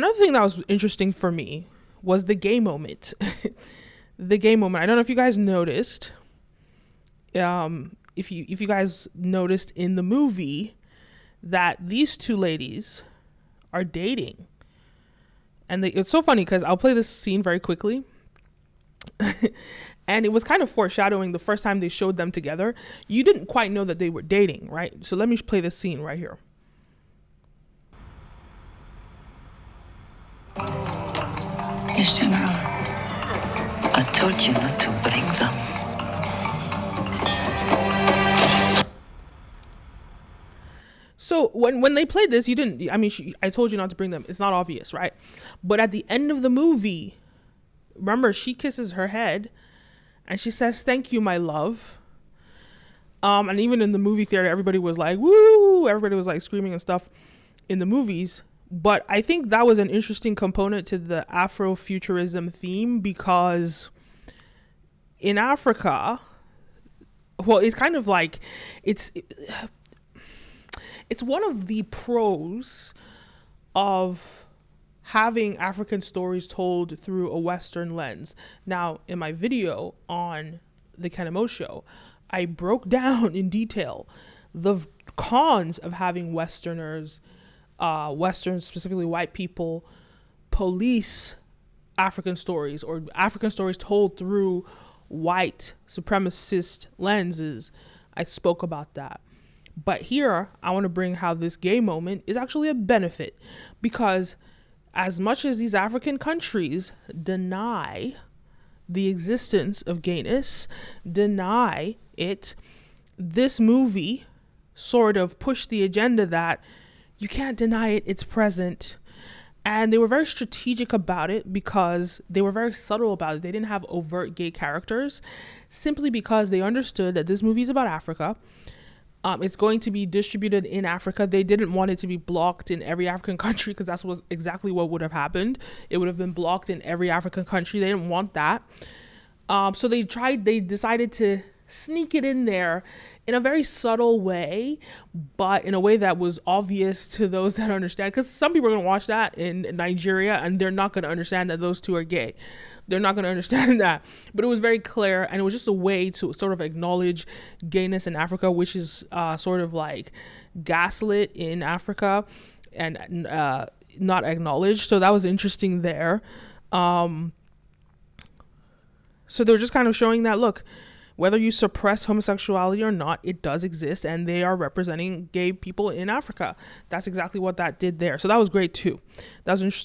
Another thing that was interesting for me was the gay moment. The gay moment. I don't know if you guys noticed. If you guys noticed in the movie that these two ladies are dating, and it's so funny because I'll play this scene very quickly. And it was kind of foreshadowing the first time they showed them together. You didn't quite know that they were dating, right? So let me play this scene right here. Yes, General. I told you not to bring them. So when they played this, you didn't, I mean, I told you not to bring them. It's not obvious, right? But at the end of the movie, remember, she kisses her head and she says, "Thank you, my love." And even in the movie theater, everybody was like, woo, everybody was like screaming and stuff in the movies. But I think that was an interesting component to the Afrofuturism theme, because in Africa, well, it's kind of like, it's one of the pros of having African stories told through a Western lens. Now, in my video on the Kenim O show, I broke down in detail the cons of having Westerners, Westerns, specifically white people, police African stories, or African stories told through white supremacist lenses. I spoke about that. But here, I want to bring how this gay moment is actually a benefit, because as much as these African countries deny the existence of gayness, deny it, this movie sort of pushed the agenda that you can't deny it, it's present. And they were very strategic about it, because they were very subtle about it. They didn't have overt gay characters, simply because they understood that this movie is about Africa. It's going to be distributed in Africa. They didn't want it to be blocked in every African country, because that's exactly what would have happened. It would have been blocked in every African country. They didn't want that. So they decided to sneak it in there in a very subtle way, but in a way that was obvious to those that understand. Because some people are going to watch that in Nigeria and they're not going to understand that those two are gay. They're not going to understand that. But it was very clear, and it was just a way to sort of acknowledge gayness in Africa, which is sort of like gaslit in Africa and not acknowledged. So that was interesting there. So they're just kind of showing that, look, whether you suppress homosexuality or not, it does exist, and they are representing gay people in Africa. That's exactly what that did there. So that was great too. That was interesting.